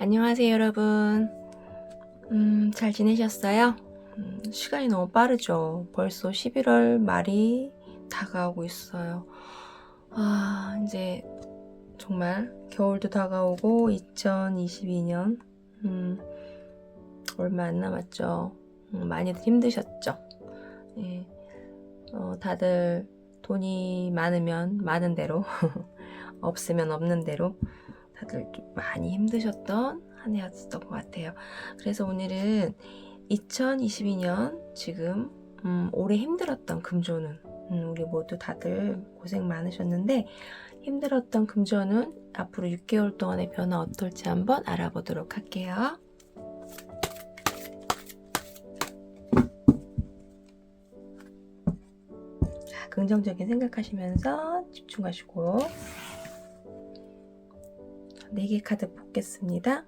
안녕하세요, 여러분. 잘 지내셨어요? 시간이 너무 빠르죠? 벌써 11월 말이 다가오고 있어요. 이제 정말 겨울도 다가오고 2022년 얼마 안 남았죠. 많이들 힘드셨죠? 예. 다들 돈이 많으면 많은 대로 없으면 없는 대로 다들 좀 많이 힘드셨던 한 해였던 것 같아요. 그래서 오늘은 2022년 지금 올해 힘들었던 금조는 우리 모두 다들 고생 많으셨는데 힘들었던 금조는 앞으로 6개월 동안의 변화 어떨지 한번 알아보도록 할게요. 자, 긍정적인 생각하시면서 집중하시고 4개 카드 뽑겠습니다.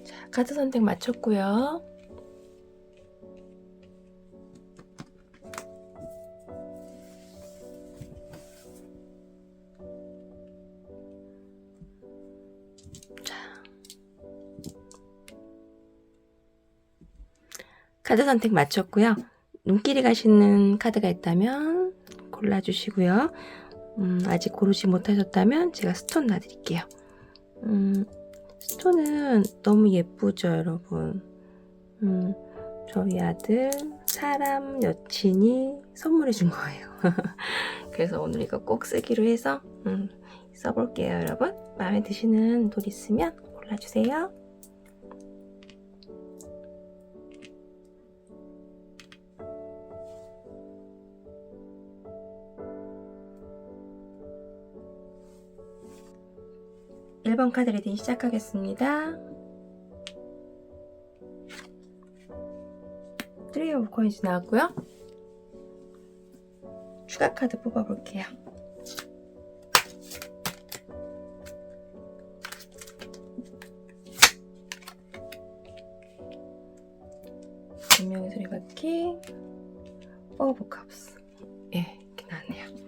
자, 카드 선택 마쳤고요. 카드 선택 마쳤고요. 눈길이 가시는 카드가 있다면 골라주시고요. 아직 고르지 못하셨다면 제가 스톤 놔드릴게요. 스톤은 너무 예쁘죠, 여러분. 저희 아들 사람 여친이 선물해 준 거예요. 그래서 오늘 이거 꼭 쓰기로 해서 써볼게요, 여러분. 마음에 드시는 돌 있으면 골라주세요. 일 번 카드 리딩 시작하겠습니다. 3 오브 코인즈 나왔고요. 추가 카드 뽑아볼게요. 운명의 소리바퀴, 4 오브 컵스. 예, 이렇게 나왔네요.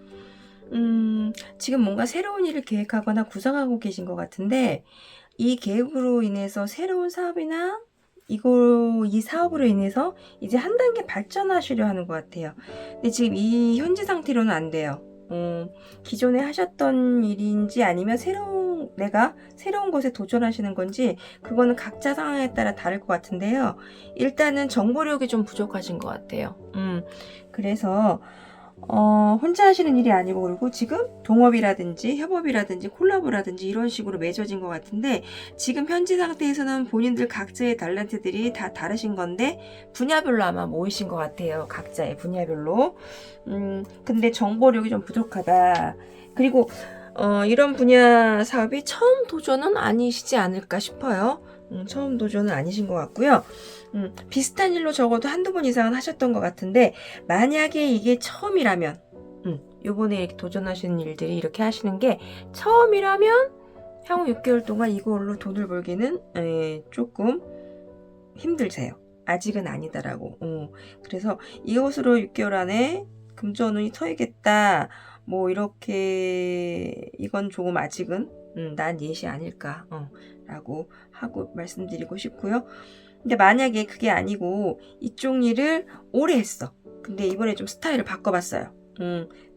지금 뭔가 새로운 일을 계획하거나 구상하고 계신 것 같은데 이 계획으로 인해서 새로운 사업이나 이 사업으로 인해서 이제 한 단계 발전하시려 하는 것 같아요. 근데 지금 이 현재 상태로는 안 돼요. 기존에 하셨던 일인지 아니면 내가 새로운 것에 도전하시는 건지 그거는 각자 상황에 따라 다를 것 같은데요. 일단은 정보력이 좀 부족하신 것 같아요. 그래서 혼자 하시는 일이 아니고 그리고 지금 동업이라든지 협업이라든지 콜라보라든지 이런 식으로 맺어진 것 같은데 지금 현재 상태에서는 본인들 각자의 탤런트들이 다 다르신 건데 분야별로 아마 모이신 것 같아요. 각자의 분야별로. 근데 정보력이 좀 부족하다. 그리고 이런 분야 사업이 처음 도전은 아니시지 않을까 싶어요. 처음 도전은 아니신 것 같고요. 비슷한 일로 적어도 한두 번 이상은 하셨던 것 같은데 만약에 이게 처음이라면 요번에 이렇게 도전하시는 일들이 이렇게 하시는 게 처음이라면 향후 6개월 동안 이걸로 돈을 벌기는 조금 힘들세요. 아직은 아니다라고. 그래서 이것으로 6개월 안에 금전운이 터이겠다. 뭐 이렇게 이건 조금 아직은 난 예시 아닐까 라고 하고 말씀드리고 싶고요. 근데 만약에 그게 아니고 이쪽 일을 오래 했어. 근데 이번에 좀 스타일을 바꿔봤어요.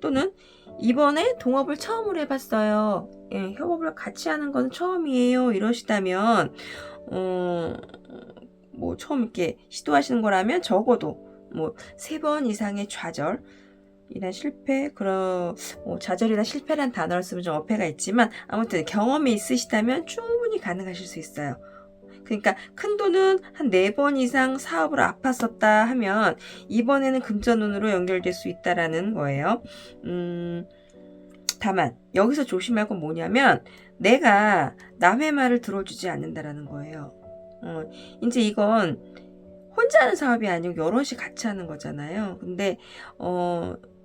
또는 이번에 동업을 처음으로 해봤어요. 예, 협업을 같이 하는 건 처음이에요. 이러시다면 뭐 처음 이렇게 시도하시는 거라면 적어도 뭐 3번 이상의 좌절 이나 실패, 좌절이나 실패란 단어를 쓰면 좀 어폐가 있지만 아무튼 경험이 있으시다면 충분히 가능하실 수 있어요. 그러니까 큰 돈은 한 4번 이상 사업으로 아팠었다 하면 이번에는 금전운으로 연결될 수 있다라는 거예요. 다만 여기서 조심할 건 뭐냐면 내가 남의 말을 들어주지 않는다라는 거예요. 이제 이건 혼자 하는 사업이 아니고 여럿이 같이 하는 거잖아요. 근데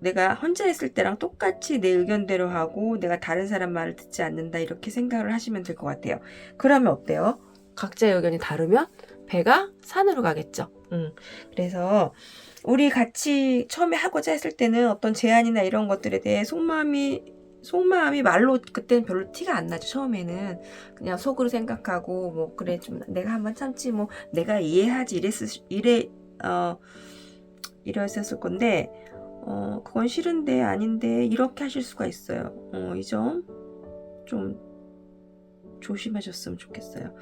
내가 혼자 했을 때랑 똑같이 내 의견대로 하고 내가 다른 사람 말을 듣지 않는다 이렇게 생각을 하시면 될 것 같아요. 그러면 어때요? 각자의 의견이 다르면 배가 산으로 가겠죠. 그래서 우리 같이 처음에 하고자 했을 때는 어떤 제안이나 이런 것들에 대해 속마음이 말로 그때는 별로 티가 안 나죠. 처음에는 그냥 속으로 생각하고 뭐 그래 좀 내가 한번 참지 뭐 내가 이해하지 이랬었을 건데 그건 싫은데 아닌데 이렇게 하실 수가 있어요. 이 점 좀 조심하셨으면 좋겠어요.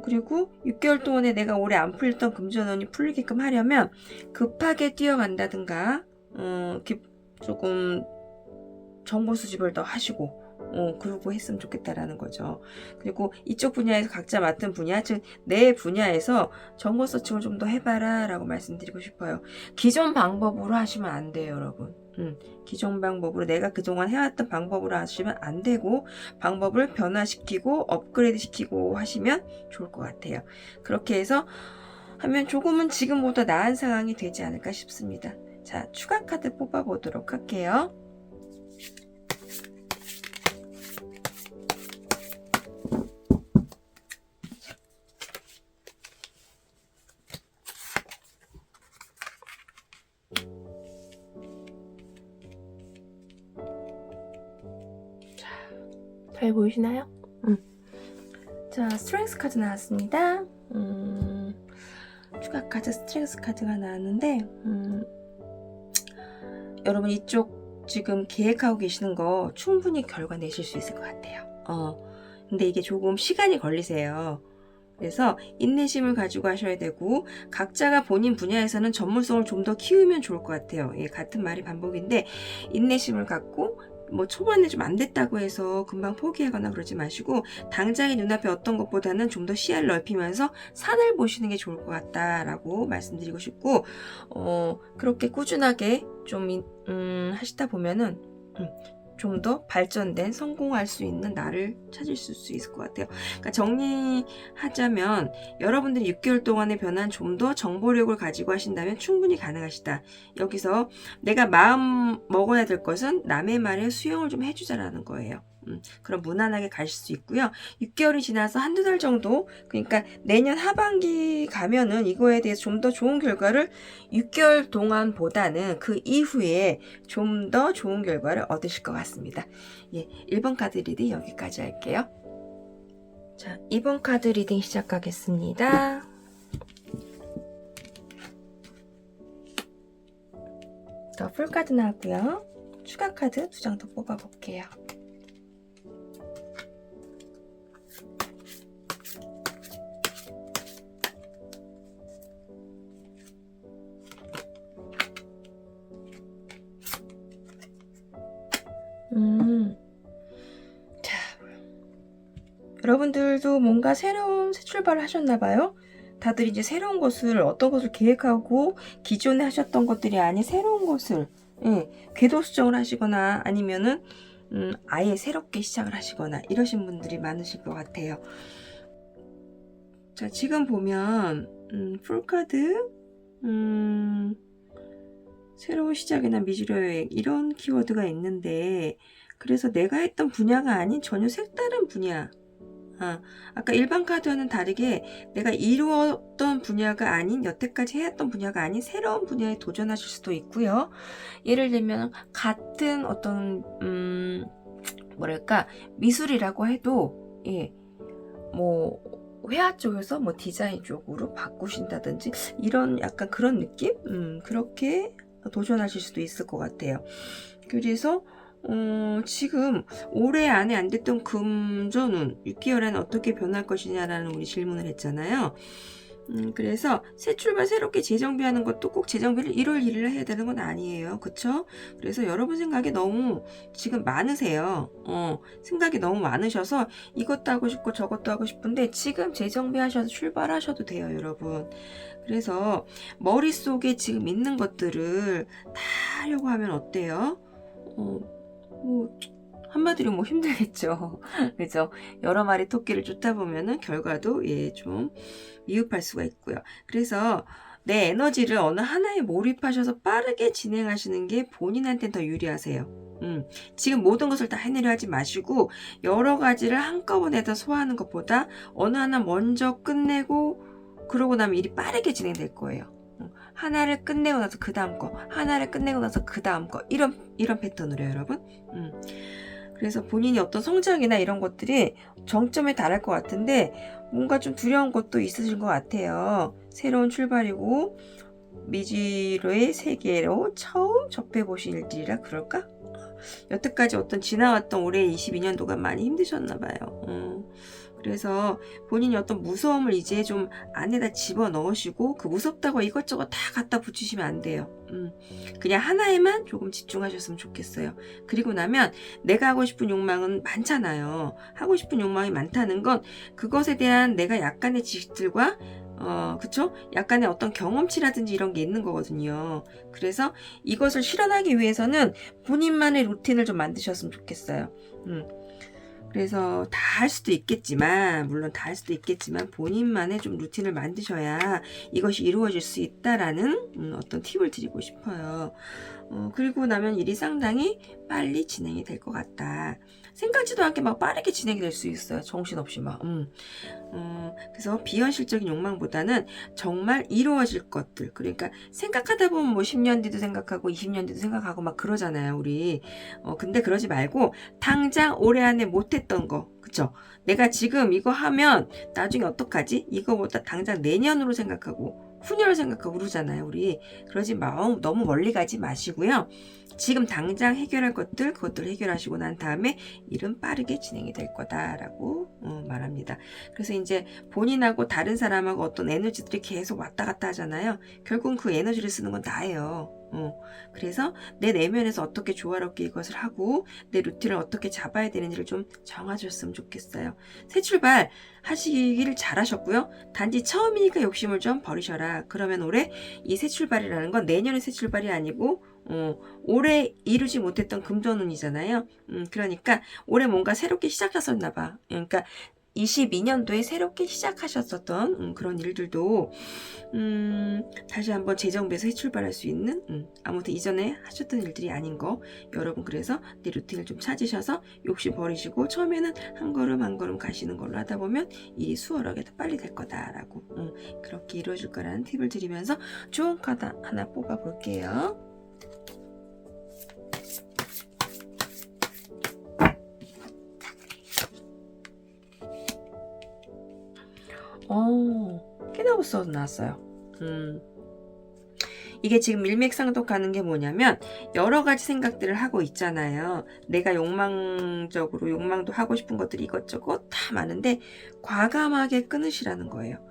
그리고 6개월 동안에 내가 오래 안 풀렸던 금전운이 풀리게끔 하려면 급하게 뛰어간다든가 조금 정보 수집을 더 하시고 그러고 했으면 좋겠다라는 거죠. 그리고 이쪽 분야에서 각자 맡은 분야, 즉 내 분야에서 정보 서칭을 좀 더 해봐라 라고 말씀드리고 싶어요. 기존 방법으로 하시면 안 돼요, 여러분. 기존 방법으로 내가 그동안 해왔던 방법으로 하시면 안 되고 방법을 변화시키고 업그레이드 시키고 하시면 좋을 것 같아요. 그렇게 해서 하면 조금은 지금보다 나은 상황이 되지 않을까 싶습니다. 자, 추가 카드 뽑아보도록 할게요. 잘 보이시나요? 자, 스트렝스 카드 나왔습니다. 추가 카드 스트렝스 카드가 나왔는데 여러분 이쪽 지금 계획하고 계시는 거 충분히 결과 내실 수 있을 것 같아요. 근데 이게 조금 시간이 걸리세요. 그래서 인내심을 가지고 하셔야 되고 각자가 본인 분야에서는 전문성을 좀 더 키우면 좋을 것 같아요. 예, 같은 말이 반복인데 인내심을 갖고 뭐 초반에 좀 안 됐다고 해서 금방 포기하거나 그러지 마시고 당장의 눈앞에 어떤 것보다는 좀 더 시야를 넓히면서 산을 보시는 게 좋을 것 같다라고 말씀드리고 싶고 그렇게 꾸준하게 좀 하시다 보면은 좀 더 발전된 성공할 수 있는 날을 찾을 수 있을 것 같아요. 그러니까 정리하자면 여러분들이 6개월 동안의 변화는 좀 더 정보력을 가지고 하신다면 충분히 가능하시다. 여기서 내가 마음 먹어야 될 것은 남의 말에 수용을 좀 해주자라는 거예요. 그럼 무난하게 가실 수 있고요. 6개월이 지나서 한두 달 정도, 그러니까 내년 하반기 가면은 이거에 대해서 좀 더 좋은 결과를 6개월 동안보다는 그 이후에 좀 더 좋은 결과를 얻으실 것 같습니다. 예, 1번 카드 리딩 여기까지 할게요. 자, 2번 카드 리딩 시작하겠습니다. 더 풀카드 나왔고요. 추가 카드 2장 더 뽑아볼게요. 자, 여러분들도 뭔가 새로운 새 출발을 하셨나봐요. 다들 이제 새로운 것을 어떤 것을 계획하고 기존에 하셨던 것들이 아닌 새로운 것을 궤도 수정을 하시거나 아니면은 아예 새롭게 시작을 하시거나 이러신 분들이 많으실 것 같아요. 자, 지금 보면 풀카드 새로운 시작이나 미주려 여행 이런 키워드가 있는데 그래서 내가 했던 분야가 아닌 전혀 색다른 분야 아까 일반 카드와는 다르게 내가 이루었던 분야가 아닌 여태까지 해왔던 분야가 아닌 새로운 분야에 도전하실 수도 있고요. 예를 들면 같은 어떤 뭐랄까 미술이라고 해도 뭐 회화 쪽에서 뭐 디자인 쪽으로 바꾸신다든지 이런 약간 그런 느낌? 그렇게 도전하실 수도 있을 것 같아요. 그래서 지금 올해 안에 안 됐던 금전운 6개월 안에 어떻게 변할 것이냐라는 우리 질문을 했잖아요. 그래서 새 출발 새롭게 재정비하는 것도 꼭 재정비를 1월 1일에 해야 되는 건 아니에요. 그쵸? 그래서 여러분 생각이 너무 지금 많으세요. 생각이 너무 많으셔서 이것도 하고 싶고 저것도 하고 싶은데 지금 재정비 하셔서 출발하셔도 돼요, 여러분. 그래서 머릿속에 지금 있는 것들을 다 하려고 하면 어때요? 뭐 한마디로 뭐 힘들겠죠. 그죠? 여러 마리 토끼를 쫓다 보면은 결과도 좀 미흡할 수가 있고요. 그래서 내 에너지를 어느 하나에 몰입하셔서 빠르게 진행하시는 게 본인한테는 더 유리하세요. 지금 모든 것을 다 해내려 하지 마시고 여러 가지를 한꺼번에 다 소화하는 것보다 어느 하나 먼저 끝내고 그러고 나면 일이 빠르게 진행될 거예요. 하나를 끝내고 나서 그 다음 거, 하나를 끝내고 나서 그 다음 거, 이런 패턴으로요, 여러분. 그래서 본인이 어떤 성장이나 이런 것들이 정점에 달할 것 같은데 뭔가 좀 두려운 것도 있으신 것 같아요. 새로운 출발이고 미지로의 세계로 처음 접해보신 일들이라 그럴까? 여태까지 어떤 지나왔던 올해 22년도가 많이 힘드셨나 봐요. 그래서 본인이 어떤 무서움을 이제 좀 안에다 집어 넣으시고 그 무섭다고 이것저것 다 갖다 붙이시면 안 돼요. 그냥 하나에만 조금 집중하셨으면 좋겠어요. 그리고 나면 내가 하고 싶은 욕망은 많잖아요. 하고 싶은 욕망이 많다는 건 그것에 대한 내가 약간의 지식들과 그쵸? 약간의 어떤 경험치라든지 이런 게 있는 거거든요. 그래서 이것을 실현하기 위해서는 본인만의 루틴을 좀 만드셨으면 좋겠어요. 그래서 다 할 수도 있겠지만, 물론 다 할 수도 있겠지만, 본인만의 좀 루틴을 만드셔야 이것이 이루어질 수 있다라는 어떤 팁을 드리고 싶어요. 그리고 나면 일이 상당히 빨리 진행이 될 것 같다. 생각지도 않게 막 빠르게 진행이 될 수 있어요. 정신없이 막. 그래서 비현실적인 욕망보다는 정말 이루어질 것들. 그러니까 생각하다 보면 뭐 10년 뒤도 생각하고 20년 뒤도 생각하고 막 그러잖아요, 우리. 근데 그러지 말고 당장 올해 안에 못했던 거. 그쵸? 내가 지금 이거 하면 나중에 어떡하지? 이거보다 당장 내년으로 생각하고 후년을 생각하고 그러잖아요, 우리. 그러지 마음 너무 멀리 가지 마시고요. 지금 당장 해결할 것들, 그것들 해결하시고 난 다음에 일은 빠르게 진행이 될 거다라고 말합니다. 그래서 이제 본인하고 다른 사람하고 어떤 에너지들이 계속 왔다 갔다 하잖아요. 결국은 그 에너지를 쓰는 건 나예요. 그래서 내 내면에서 어떻게 조화롭게 이것을 하고 내 루틴을 어떻게 잡아야 되는지를 좀 정하셨으면 좋겠어요. 새 출발 하시기를 잘하셨고요. 단지 처음이니까 욕심을 좀 버리셔라. 그러면 올해 이 새 출발이라는 건 내년의 새 출발이 아니고 올해 이루지 못했던 금전운이잖아요. 그러니까 올해 뭔가 새롭게 시작하셨나 봐. 그러니까 22년도에 새롭게 시작하셨었던 그런 일들도 다시 한번 재정비해서 해출발할 수 있는 아무튼 이전에 하셨던 일들이 아닌 거 여러분 그래서 내 루틴을 좀 찾으셔서 욕심 버리시고 처음에는 한 걸음 한 걸음 가시는 걸로 하다 보면 일이 수월하게 더 빨리 될 거다라고 그렇게 이루어질 거라는 팁을 드리면서 좋은 카드 하나 뽑아 볼게요. 키나우스도 나왔어요. 이게 지금 일맥상통하는 게 뭐냐면 여러 가지 생각들을 하고 있잖아요. 내가 욕망적으로 욕망도 하고 싶은 것들이 이것저것 다 많은데 과감하게 끊으시라는 거예요.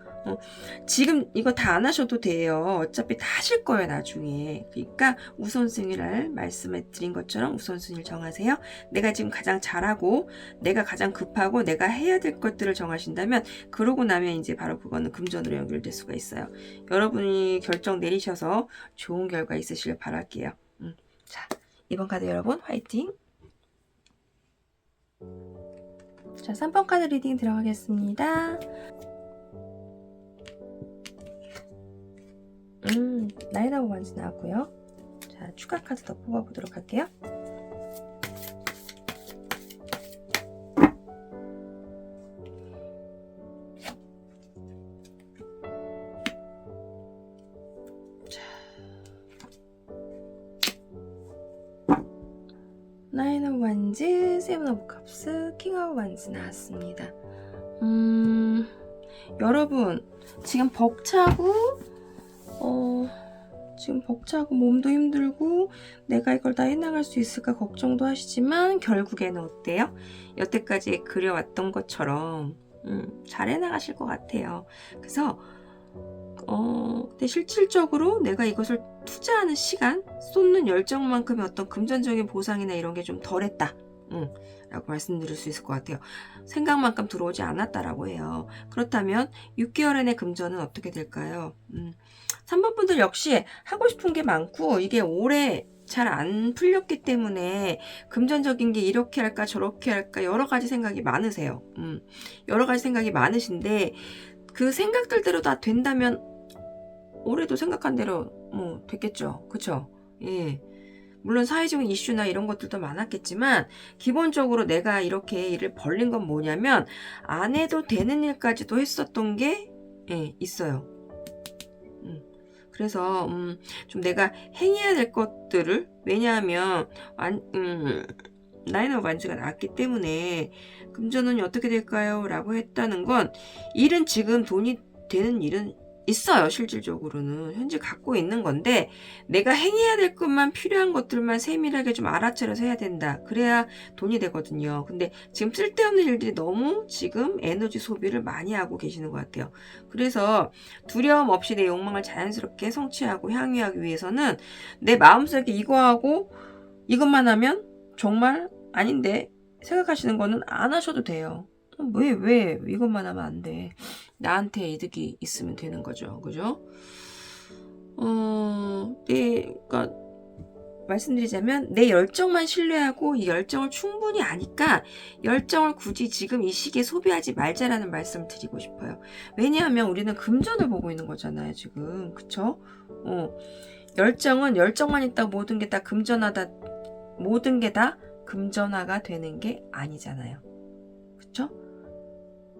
지금 이거 다 안 하셔도 돼요. 어차피 다 하실 거예요, 나중에. 그러니까 우선순위를 말씀해 드린 것처럼 우선순위를 정하세요. 내가 지금 가장 잘하고 내가 가장 급하고 내가 해야 될 것들을 정하신다면 그러고 나면 이제 바로 그거는 금전으로 연결될 수가 있어요. 여러분이 결정 내리셔서 좋은 결과 있으시길 바랄게요. 자, 이번 카드 여러분 화이팅! 자, 3번 카드 리딩 들어가겠습니다. 나인 오브 원스 나왔고요. 자, 추가 카드 더 뽑아보도록 할게요. 나인 오브 원즈, 세븐 오브 컵스, 킹 오브 원스 나왔습니다. 여러분 지금 벅차고 몸도 힘들고 내가 이걸 다 해나갈 수 있을까 걱정도 하시지만 결국에는 어때요? 여태까지 그려왔던 것처럼 잘 해나가실 것 같아요. 그래서 근데 실질적으로 내가 이것을 투자하는 시간, 쏟는 열정만큼의 어떤 금전적인 보상이나 이런 게 좀 덜했다. 라고 말씀드릴 수 있을 것 같아요. 생각만큼 들어오지 않았다라고 해요. 그렇다면 6개월 안의 금전은 어떻게 될까요? 3번 분들 역시 하고 싶은 게 많고 이게 오래 잘 안 풀렸기 때문에 금전적인 게 이렇게 할까 저렇게 할까 여러 가지 생각이 많으세요. 여러 가지 생각이 많으신데 그 생각들대로 다 된다면 올해도 생각한 대로 뭐 됐겠죠. 그쵸? 예. 물론 사회적인 이슈나 이런 것들도 많았겠지만 기본적으로 내가 이렇게 일을 벌린 건 뭐냐면 안 해도 되는 일까지도 했었던 게 있어요. 그래서 좀 내가 행해야 될 것들을, 왜냐하면 나인 오브 완즈가 나왔기 때문에 금전운이 어떻게 될까요? 라고 했다는 건 일은 지금 돈이 되는 일은 있어요. 실질적으로는 현재 갖고 있는 건데 내가 행해야 될 것만, 필요한 것들만 세밀하게 좀 알아차려서 해야 된다. 그래야 돈이 되거든요. 근데 지금 쓸데없는 일들이 너무 지금 에너지 소비를 많이 하고 계시는 것 같아요. 그래서 두려움 없이 내 욕망을 자연스럽게 성취하고 향유하기 위해서는 내 마음속에 이거하고 이것만 하면 정말 아닌데 생각하시는 거는 안 하셔도 돼요. 왜 이것만 하면 안 돼? 나한테 이득이 있으면 되는 거죠. 그죠? 그러니까 말씀드리자면 내 열정만 신뢰하고 이 열정을 충분히 아니까 열정을 굳이 지금 이 시기에 소비하지 말자라는 말씀을 드리고 싶어요. 왜냐하면 우리는 금전을 보고 있는 거잖아요. 지금. 그쵸? 열정은 열정만 있다고 모든 게 다 금전화가 되는 게 아니잖아요. 그쵸?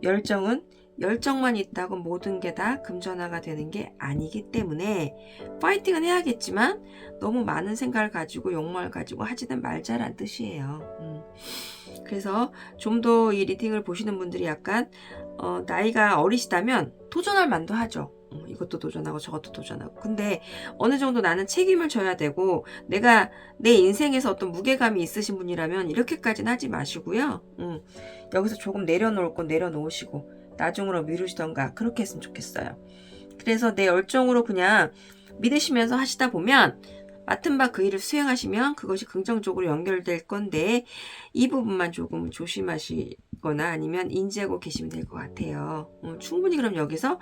열정은 열정만 있다고 모든 게 다 금전화가 되는 게 아니기 때문에 파이팅은 해야겠지만 너무 많은 생각을 가지고 욕망을 가지고 하지는 말자란 뜻이에요. 그래서 좀 더 이 리딩을 보시는 분들이 약간 나이가 어리시다면 도전할 만도 하죠. 이것도 도전하고 저것도 도전하고. 근데 어느 정도 나는 책임을 져야 되고 내가 내 인생에서 어떤 무게감이 있으신 분이라면 이렇게까지는 하지 마시고요. 여기서 조금 내려놓을 건 내려놓으시고 나중으로 미루시던가 그렇게 했으면 좋겠어요. 그래서 내 열정으로 그냥 믿으시면서 하시다 보면 맡은 바 그 일을 수행하시면 그것이 긍정적으로 연결될 건데 이 부분만 조금 조심하시거나 아니면 인지하고 계시면 될 것 같아요. 충분히 그럼 여기서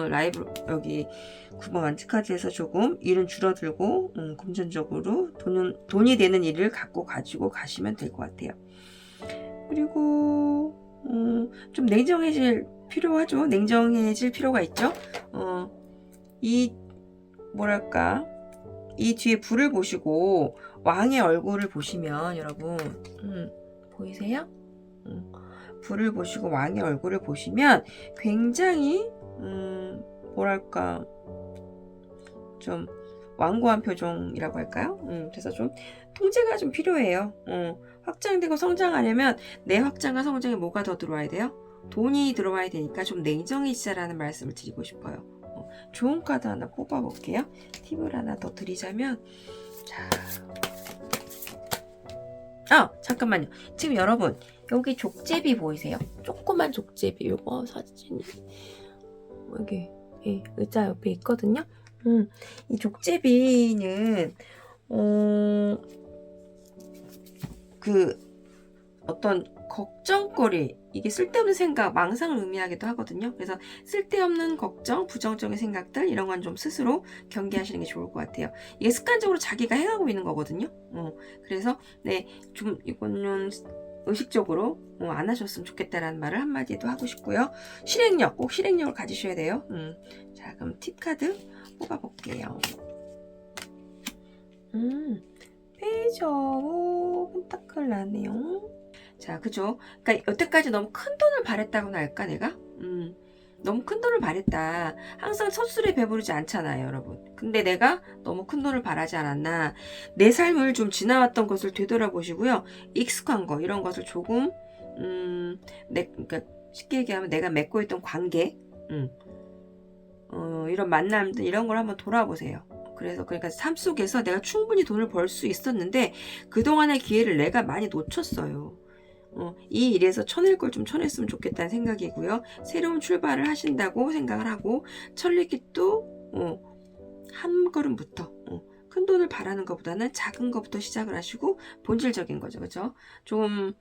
라이브 여기 9번 안티카드에서 조금 일은 줄어들고 금전적으로 돈이 되는 일을 가지고 가시면 될 것 같아요. 그리고 좀 냉정해질 필요하죠. 냉정해질 필요가 있죠. 이 뒤에 불을 보시고 왕의 얼굴을 보시면 여러분 보이세요? 불을 보시고 왕의 얼굴을 보시면 굉장히 좀 완고한 표정이라고 할까요? 그래서 좀 통제가 좀 필요해요. 확장되고 성장하려면 내 확장과 성장에 뭐가 더 들어와야 돼요? 돈이 들어와야 되니까 좀 냉정해지자라는 말씀을 드리고 싶어요. 좋은 카드 하나 뽑아볼게요. 팁을 하나 더 드리자면 잠깐만요. 지금 여러분 여기 족제비 보이세요? 조그만 족제비 요거 사진이 여기 의자 옆에 있거든요. 이 족제비는 어떤 걱정거리, 이게 쓸데없는 생각, 망상을 의미하기도 하거든요. 그래서 쓸데없는 걱정, 부정적인 생각들 이런 건 좀 스스로 경계하시는 게 좋을 것 같아요. 이게 습관적으로 자기가 행하고 있는 거거든요. 그래서 좀 이거는 의식적으로 안 하셨으면 좋겠다라는 말을 한마디도 하고 싶고요. 꼭 실행력을 가지셔야 돼요. 자, 그럼 팁 카드 뽑아볼게요. 페이지 오브 펜타클 나네요. 자, 그죠? 그러니까 여태까지 너무 큰 돈을 바랬다고나 할까, 내가? 너무 큰 돈을 바랬다. 항상 첫술에 배부르지 않잖아요, 여러분. 근데 내가 너무 큰 돈을 바라지 않았나. 내 삶을 좀 지나왔던 것을 되돌아보시고요. 익숙한 거, 이런 것을 조금, 그러니까 쉽게 얘기하면 내가 맺고 있던 관계, 이런 만남들, 이런 걸 한번 돌아보세요. 그러니까 삶 속에서 내가 충분히 돈을 벌 수 있었는데 그동안의 기회를 내가 많이 놓쳤어요. 이 일에서 쳐낼 걸 좀 쳐냈으면 좋겠다는 생각이고요. 새로운 출발을 하신다고 생각을 하고 천리깃도 한 걸음부터 큰 돈을 바라는 것보다는 작은 것부터 시작을 하시고 본질적인 거죠. 그죠? 좀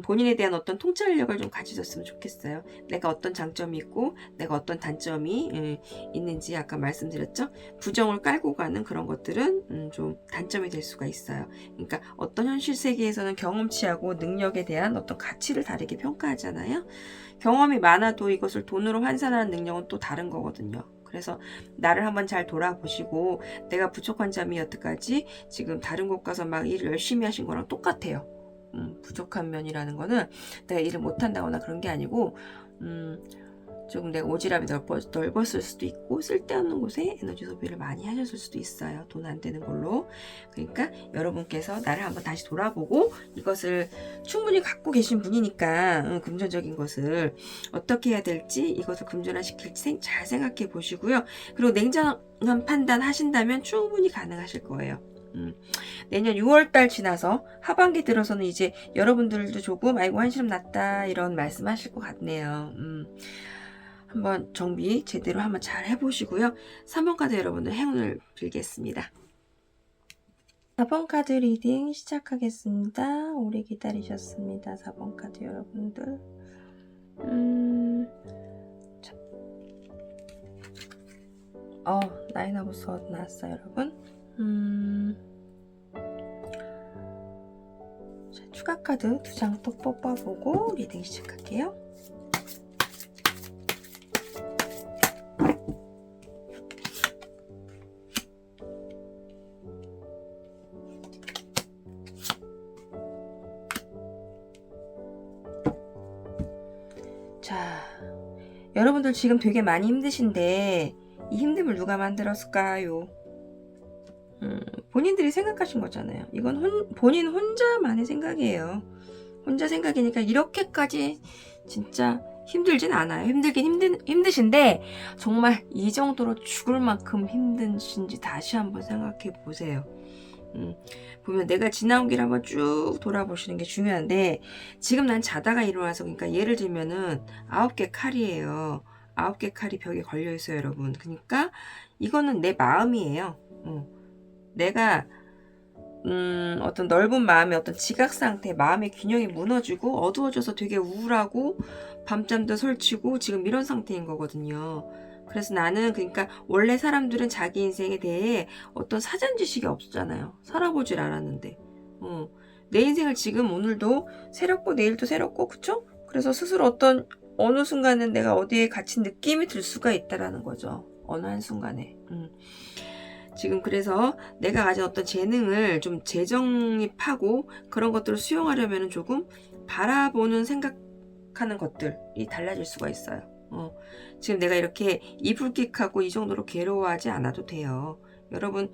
본인에 대한 어떤 통찰력을 좀 가지셨으면 좋겠어요. 내가 어떤 장점이 있고 내가 어떤 단점이 있는지 아까 말씀드렸죠. 부정을 깔고 가는 그런 것들은 좀 단점이 될 수가 있어요. 그러니까 어떤 현실 세계에서는 경험치하고 능력에 대한 어떤 가치를 다르게 평가하잖아요. 경험이 많아도 이것을 돈으로 환산하는 능력은 또 다른 거거든요. 그래서 나를 한번 잘 돌아보시고 내가 부족한 점이 여태까지 지금 다른 곳 가서 막 일을 열심히 하신 거랑 똑같아요. 부족한 면이라는 거는 내가 일을 못한다거나 그런 게 아니고 조금 내가 오지랖이 넓었을 수도 있고 쓸데없는 곳에 에너지 소비를 많이 하셨을 수도 있어요. 돈 안 되는 걸로. 그러니까 여러분께서 나를 한번 다시 돌아보고 이것을 충분히 갖고 계신 분이니까 금전적인 것을 어떻게 해야 될지 이것을 금전화시킬지 잘 생각해 보시고요. 그리고 냉정한 판단 하신다면 충분히 가능하실 거예요. 내년 6월달 지나서 하반기 들어서는 이제 여러분들도 조금 아이고 한시름 났다 이런 말씀하실 것 같네요. 한번 정비 제대로 한번 잘 해보시고요. 3번 카드 여러분들 행운을 빌겠습니다. 4번 카드 리딩 시작하겠습니다. 오래 기다리셨습니다. 4번 카드 여러분들. 나인 오브 스워드 나왔어요, 여러분. 자, 추가 카드 2장 또 뽑아보고 리딩 시작할게요. 자, 여러분들 지금 되게 많이 힘드신데 이 힘듦을 누가 만들었을까요? 본인들이 생각하신 거잖아요. 이건 본인 혼자만의 생각이에요. 혼자 생각이니까 이렇게까지 진짜 힘들진 않아요. 힘들긴 힘드신데 정말 이 정도로 죽을 만큼 힘드신지 다시 한번 생각해 보세요. 보면 내가 지나온 길 한번 쭉 돌아보시는 게 중요한데 지금 난 자다가 일어나서 그러니까 예를 들면은 9개 칼이에요. 9개 칼이 벽에 걸려 있어요, 여러분. 그러니까 이거는 내 마음이에요. 내가 어떤 넓은 마음의 어떤 지각 상태, 마음의 균형이 무너지고 어두워져서 되게 우울하고 밤잠도 설치고 지금 이런 상태인 거거든요. 그래서 나는 그러니까 원래 사람들은 자기 인생에 대해 어떤 사전 지식이 없잖아요. 살아보질 않았는데 내 인생을 지금 오늘도 새롭고 내일도 새롭고 그쵸? 그래서 스스로 어느 순간은 내가 어디에 갇힌 느낌이 들 수가 있다라는 거죠. 어느 한순간에 지금 그래서 내가 가진 어떤 재능을 좀 재정립하고 그런 것들을 수용하려면 조금 바라보는 생각하는 것들이 달라질 수가 있어요. 지금 내가 이렇게 이불킥하고 이 정도로 괴로워하지 않아도 돼요. 여러분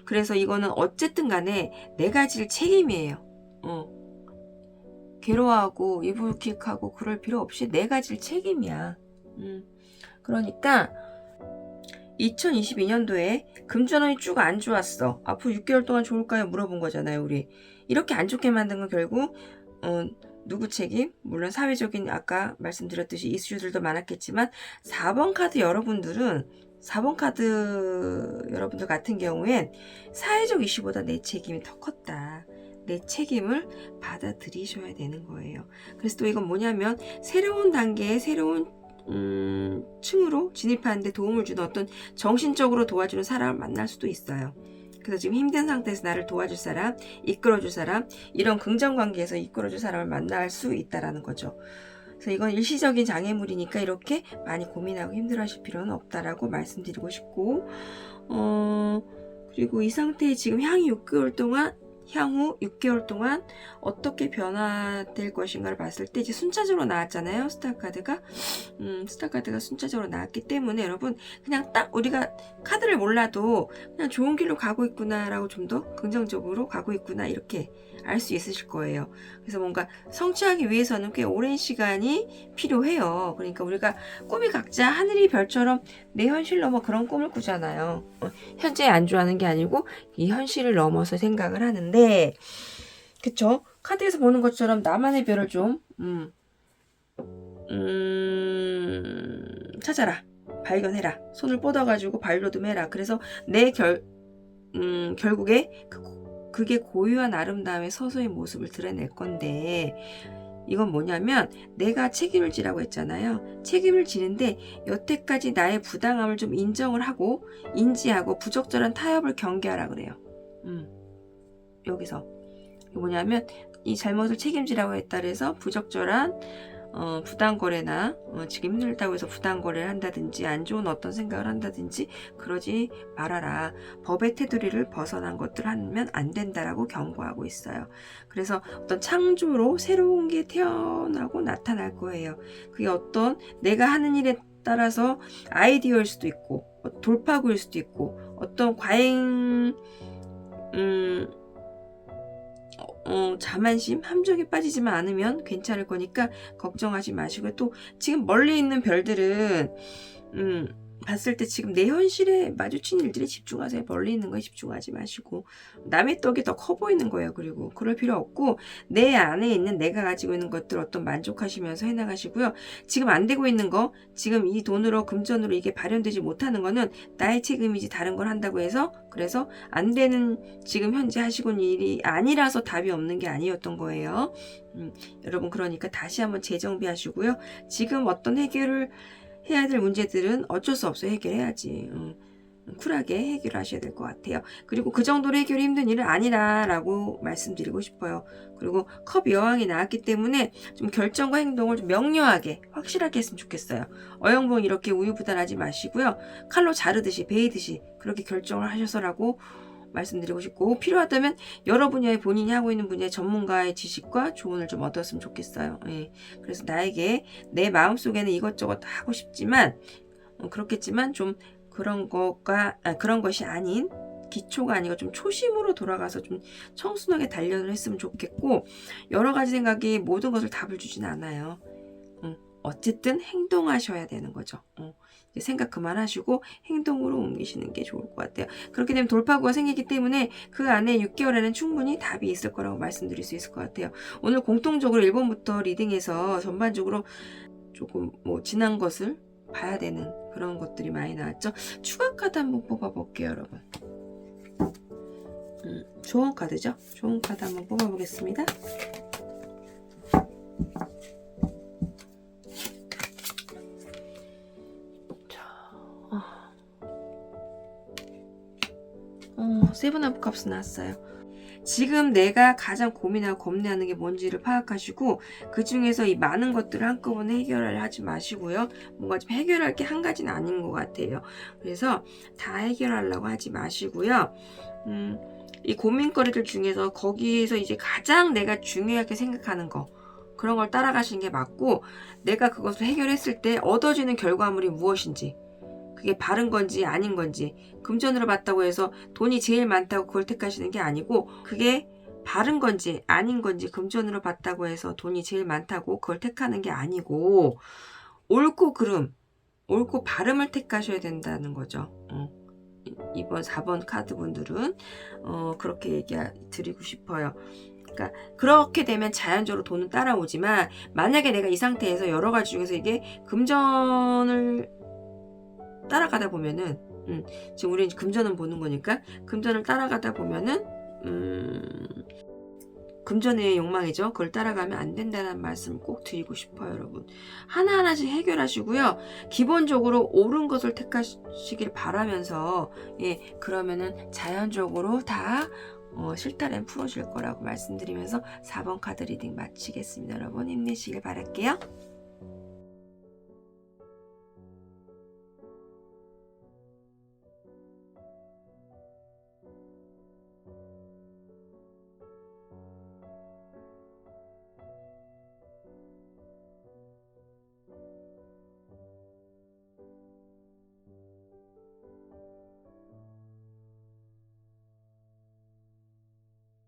그래서 이거는 어쨌든 간에 내가 질 책임이에요. 괴로워하고 이불킥하고 그럴 필요 없이 내가 질 책임이야. 그러니까 2022년도에 금전운이 쭉 안 좋았어. 앞으로 6개월 동안 좋을까요? 물어본 거잖아요, 우리. 이렇게 안 좋게 만든 건 결국 누구 책임? 물론 사회적인 아까 말씀드렸듯이 이슈들도 많았겠지만 4번 카드 여러분들 같은 경우엔 사회적 이슈보다 내 책임이 더 컸다. 내 책임을 받아들이셔야 되는 거예요. 그래서 또 이건 뭐냐면 새로운 단계의 새로운 층으로 진입하는데 도움을 주는 어떤 정신적으로 도와주는 사람을 만날 수도 있어요. 그래서 지금 힘든 상태에서 나를 도와줄 사람, 이끌어줄 사람, 이런 긍정관계에서 이끌어줄 사람을 만날 수 있다라는 거죠. 그래서 이건 일시적인 장애물이니까 이렇게 많이 고민하고 힘들어하실 필요는 없다라고 말씀드리고 싶고 그리고 이 상태에 지금 향후 6개월 동안 어떻게 변화될 것인가를 봤을 때 이제 순차적으로 나왔잖아요. 스타카드가 순차적으로 나왔기 때문에 여러분 그냥 딱 우리가 카드를 몰라도 그냥 좋은 길로 가고 있구나라고 좀 더 긍정적으로 가고 있구나 이렇게 알 수 있으실 거예요. 그래서 뭔가 성취하기 위해서는 꽤 오랜 시간이 필요해요. 그러니까 우리가 꿈이 각자 하늘이 별처럼 내 현실 넘어 그런 꿈을 꾸잖아요. 현재 안주하는 게 아니고 이 현실을 넘어서 생각을 하는데 그쵸? 카드에서 보는 것처럼 나만의 별을 좀 찾아라. 발견해라. 손을 뻗어가지고 발로 좀 해라. 그래서 내 결국에 그게 고유한 아름다움의 서서히 모습을 드러낼 건데 이건 뭐냐면 내가 책임을 지라고 했잖아요. 책임을 지는데 여태까지 나의 부당함을 좀 인정을 하고 인지하고 부적절한 타협을 경계하라 그래요. 여기서 뭐냐면 이 잘못을 책임지라고 했다 그래서 부적절한 부당거래나 지금 힘들다고 해서 부당거래를 한다든지 안 좋은 어떤 생각을 한다든지 그러지 말아라. 법의 테두리를 벗어난 것들을 하면 안 된다라고 경고하고 있어요. 그래서 어떤 창조로 새로운 게 태어나고 나타날 거예요. 그게 어떤 내가 하는 일에 따라서 아이디어일 수도 있고 돌파구일 수도 있고 어떤 과잉 자만심, 함정에 빠지지만 않으면 괜찮을 거니까 걱정하지 마시고 또 지금 멀리 있는 별들은 봤을 때 지금 내 현실에 마주친 일들에 집중하세요. 멀리 있는 거에 집중하지 마시고 남의 떡이 더 커 보이는 거예요. 그리고 그럴 필요 없고 내 안에 있는 내가 가지고 있는 것들 어떤 만족하시면서 해나가시고요. 지금 안 되고 있는 거 지금 이 돈으로 금전으로 이게 발현되지 못하는 거는 나의 책임이지 다른 걸 한다고 해서 그래서 안 되는 지금 현재 하시고 있는 일이 아니라서 답이 없는 게 아니었던 거예요. 여러분 그러니까 다시 한번 재정비하시고요. 지금 어떤 해결을 해야 될 문제들은 어쩔 수 없어 해결해야지. 쿨하게 해결하셔야 될 것 같아요. 그리고 그 정도로 해결이 힘든 일은 아니라라고 말씀드리고 싶어요. 그리고 컵 여왕이 나왔기 때문에 좀 결정과 행동을 좀 명료하게 확실하게 했으면 좋겠어요. 어영부영 이렇게 우유부단하지 마시고요. 칼로 자르듯이 베이듯이 그렇게 결정을 하셔서라고 말씀드리고 싶고 필요하다면 여러 분야의 본인이 하고 있는 분야의 전문가의 지식과 조언을 좀 얻었으면 좋겠어요. 예. 그래서 나에게 내 마음속에는 이것저것 다 하고 싶지만 그렇겠지만 좀 그런 것이 아닌 기초가 아니고 좀 초심으로 돌아가서 좀 청순하게 단련을 했으면 좋겠고 여러 가지 생각이 모든 것을 답을 주진 않아요. 어쨌든 행동하셔야 되는 거죠. 생각 그만하시고 행동으로 옮기시는 게 좋을 것 같아요. 그렇게 되면 돌파구가 생기기 때문에 그 안에 6개월에는 충분히 답이 있을 거라고 말씀드릴 수 있을 것 같아요. 오늘 공통적으로 1번부터 리딩에서 전반적으로 조금 지난 것을 봐야 되는 그런 것들이 많이 나왔죠. 추가 카드 한번 뽑아볼게요, 여러분. 좋은 카드죠? 좋은 카드 한번 뽑아보겠습니다. 세븐 오브 컵스 나왔어요. 지금 내가 가장 고민하고 겁내하는 게 뭔지를 파악하시고 그 중에서 이 많은 것들을 한꺼번에 해결을 하지 마시고요. 뭔가 좀 해결할 게 한 가지는 아닌 것 같아요. 그래서 다 해결하려고 하지 마시고요. 이 고민거리들 중에서 거기에서 이제 가장 내가 중요하게 생각하는 거 그런 걸 따라가시는 게 맞고 내가 그것을 해결했을 때 얻어지는 결과물이 무엇인지 그게 바른 건지 아닌 건지 금전으로 봤다고 해서 돈이 제일 많다고 그걸 택하시는 게 아니고 그게 바른 건지 아닌 건지 금전으로 봤다고 해서 돈이 제일 많다고 그걸 택하는 게 아니고 옳고 그름, 옳고 바름을 택하셔야 된다는 거죠. 이번 4번 카드 분들은 그렇게 얘기 드리고 싶어요. 그러니까 그렇게 되면 자연적으로 돈은 따라오지만 만약에 내가 이 상태에서 여러 가지 중에서 이게 금전을 따라가다 보면은 지금 우리는 금전은 보는 거니까 금전을 따라가다 보면은 금전의 욕망이죠. 그걸 따라가면 안 된다는 말씀 꼭 드리고 싶어요, 여러분. 하나하나씩 해결하시고요. 기본적으로 옳은 것을 택하시길 바라면서 그러면은 자연적으로 다 실타래는 풀어질 거라고 말씀드리면서 4번 카드 리딩 마치겠습니다. 여러분 힘내시길 바랄게요.